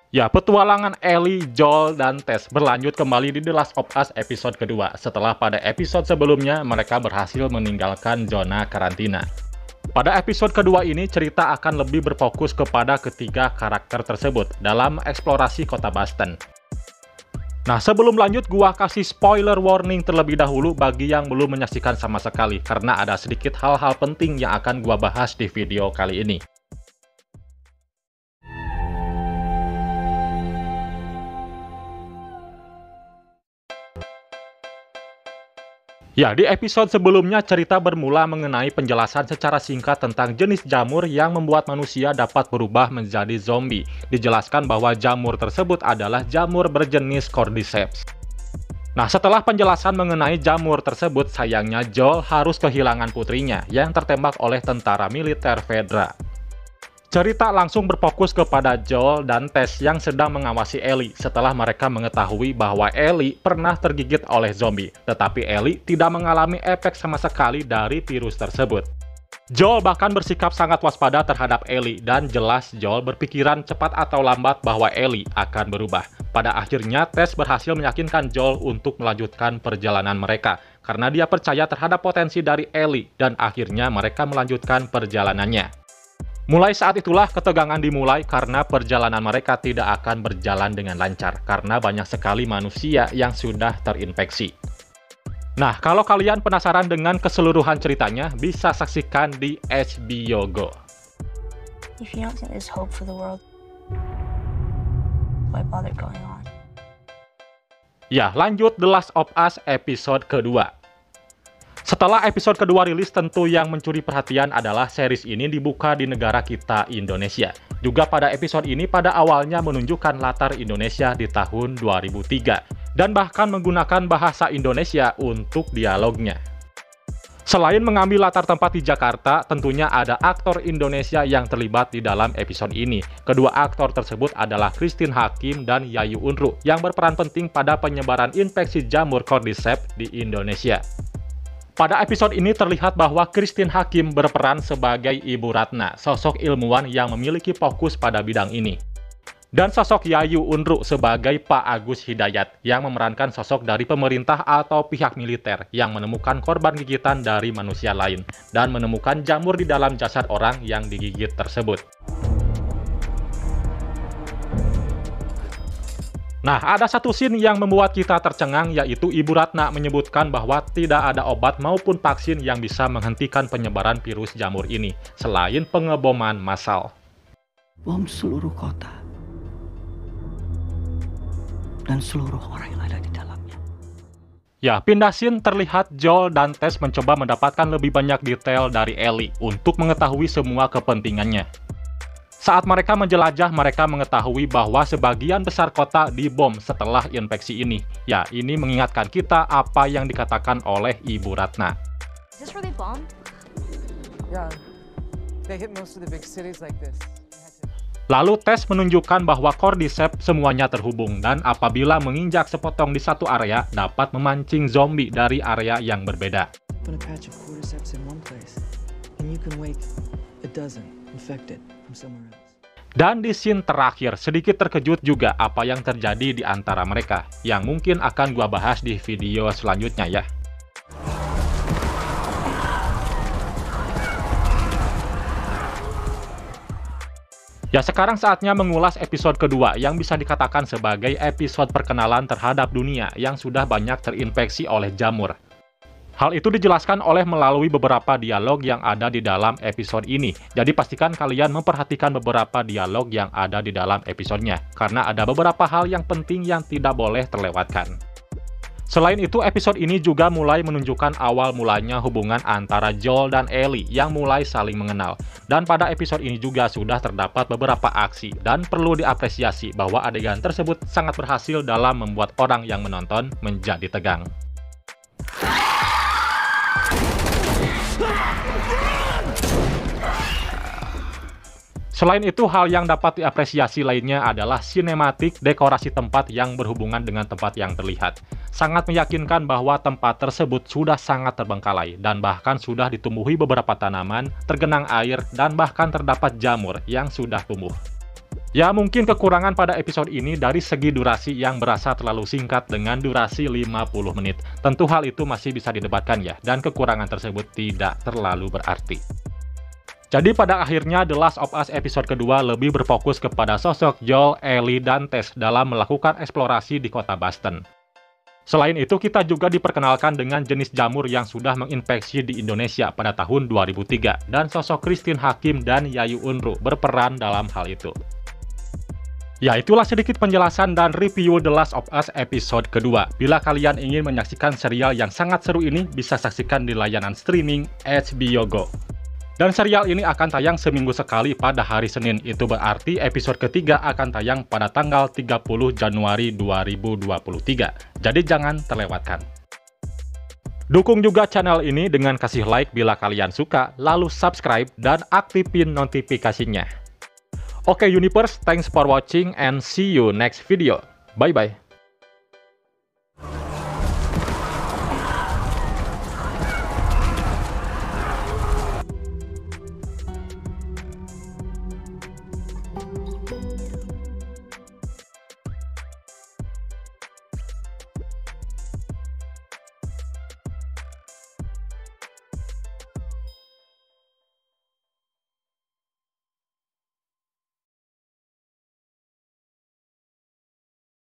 Ya, petualangan Ellie, Joel, dan Tess berlanjut kembali di The Last of Us episode kedua setelah pada episode sebelumnya mereka berhasil meninggalkan zona karantina. Pada episode kedua ini, cerita akan lebih berfokus kepada ketiga karakter tersebut dalam eksplorasi kota Boston. Nah, sebelum lanjut, gua kasih spoiler warning terlebih dahulu bagi yang belum menyaksikan sama sekali, karena ada sedikit hal-hal penting yang akan gua bahas di video kali ini. Ya, di episode sebelumnya cerita bermula mengenai penjelasan secara singkat tentang jenis jamur yang membuat manusia dapat berubah menjadi zombie. Dijelaskan bahwa jamur tersebut adalah jamur berjenis Cordyceps. Nah, setelah penjelasan mengenai jamur tersebut, sayangnya Joel harus kehilangan putrinya yang tertembak oleh tentara militer Fedra. Cerita langsung berfokus kepada Joel dan Tess yang sedang mengawasi Ellie setelah mereka mengetahui bahwa Ellie pernah tergigit oleh zombie, tetapi Ellie tidak mengalami efek sama sekali dari virus tersebut. Joel bahkan bersikap sangat waspada terhadap Ellie dan jelas Joel berpikiran cepat atau lambat bahwa Ellie akan berubah. Pada akhirnya Tess berhasil meyakinkan Joel untuk melanjutkan perjalanan mereka karena dia percaya terhadap potensi dari Ellie dan akhirnya mereka melanjutkan perjalanannya. Mulai saat itulah ketegangan dimulai karena perjalanan mereka tidak akan berjalan dengan lancar karena banyak sekali manusia yang sudah terinfeksi. Nah, kalau kalian penasaran dengan keseluruhan ceritanya, bisa saksikan di HBO Go. If you don't think there's hope for the world, why bother going on? Ya, lanjut The Last of Us episode kedua. Setelah episode kedua rilis, tentu yang mencuri perhatian adalah series ini dibuka di negara kita, Indonesia. Juga pada episode ini pada awalnya menunjukkan latar Indonesia di tahun 2003, dan bahkan menggunakan bahasa Indonesia untuk dialognya. Selain mengambil latar tempat di Jakarta, tentunya ada aktor Indonesia yang terlibat di dalam episode ini. Kedua aktor tersebut adalah Christine Hakim dan Yayu Unru, yang berperan penting pada penyebaran infeksi jamur Cordyceps di Indonesia. Pada episode ini terlihat bahwa Christine Hakim berperan sebagai Ibu Ratna, sosok ilmuwan yang memiliki fokus pada bidang ini. Dan sosok Yayu Unru sebagai Pak Agus Hidayat, yang memerankan sosok dari pemerintah atau pihak militer yang menemukan korban gigitan dari manusia lain, dan menemukan jamur di dalam jasad orang yang digigit tersebut. Nah, ada satu scene yang membuat kita tercengang, yaitu Ibu Ratna menyebutkan bahwa tidak ada obat maupun vaksin yang bisa menghentikan penyebaran virus jamur ini, selain pengeboman massal. Bom seluruh kota dan seluruh orang yang ada di dalamnya. Ya, pindah scene terlihat Joel dan Tess mencoba mendapatkan lebih banyak detail dari Ellie untuk mengetahui semua kepentingannya. Saat mereka menjelajah, mereka mengetahui bahwa sebagian besar kota dibom setelah infeksi ini. Ya, ini mengingatkan kita apa yang dikatakan oleh Ibu Ratna. Is this really bomb? Yeah, they hit most of the big cities like this. Lalu Tess menunjukkan bahwa Cordyceps semuanya terhubung dan apabila menginjak sepotong di satu area dapat memancing zombie dari area yang berbeda. Put a patch of cordyceps in one place, and you can wake a dozen infected from somewhere else. Dan di scene terakhir, sedikit terkejut juga apa yang terjadi di antara mereka, yang mungkin akan gua bahas di video selanjutnya ya. Ya, sekarang saatnya mengulas episode kedua yang bisa dikatakan sebagai episode perkenalan terhadap dunia yang sudah banyak terinfeksi oleh jamur. Hal itu dijelaskan oleh melalui beberapa dialog yang ada di dalam episode ini. Jadi pastikan kalian memperhatikan beberapa dialog yang ada di dalam episodenya, karena ada beberapa hal yang penting yang tidak boleh terlewatkan. Selain itu, episode ini juga mulai menunjukkan awal mulanya hubungan antara Joel dan Ellie yang mulai saling mengenal. Dan pada episode ini juga sudah terdapat beberapa aksi, dan perlu diapresiasi bahwa adegan tersebut sangat berhasil dalam membuat orang yang menonton menjadi tegang. Selain itu, hal yang dapat diapresiasi lainnya adalah sinematik dekorasi tempat yang berhubungan dengan tempat yang terlihat. Sangat meyakinkan bahwa tempat tersebut sudah sangat terbengkalai, dan bahkan sudah ditumbuhi beberapa tanaman, tergenang air, dan bahkan terdapat jamur yang sudah tumbuh. Ya, mungkin kekurangan pada episode ini dari segi durasi yang berasa terlalu singkat dengan durasi 50 menit. Tentu hal itu masih bisa didebatkan ya, dan kekurangan tersebut tidak terlalu berarti. Jadi pada akhirnya The Last of Us episode kedua lebih berfokus kepada sosok Joel, Ellie, dan Tess dalam melakukan eksplorasi di kota Boston. Selain itu, kita juga diperkenalkan dengan jenis jamur yang sudah menginfeksi di Indonesia pada tahun 2003, dan sosok Christine Hakim dan Yayu Unruh berperan dalam hal itu. Ya, itulah sedikit penjelasan dan review The Last of Us episode kedua. Bila kalian ingin menyaksikan serial yang sangat seru ini, bisa saksikan di layanan streaming HBO Go. Dan serial ini akan tayang seminggu sekali pada hari Senin. Itu berarti episode ketiga akan tayang pada tanggal 30 Januari 2023. Jadi jangan terlewatkan. Dukung juga channel ini dengan kasih like bila kalian suka, lalu subscribe dan aktifin notifikasinya. Oke Universe, thanks for watching and see you next video. Bye-bye.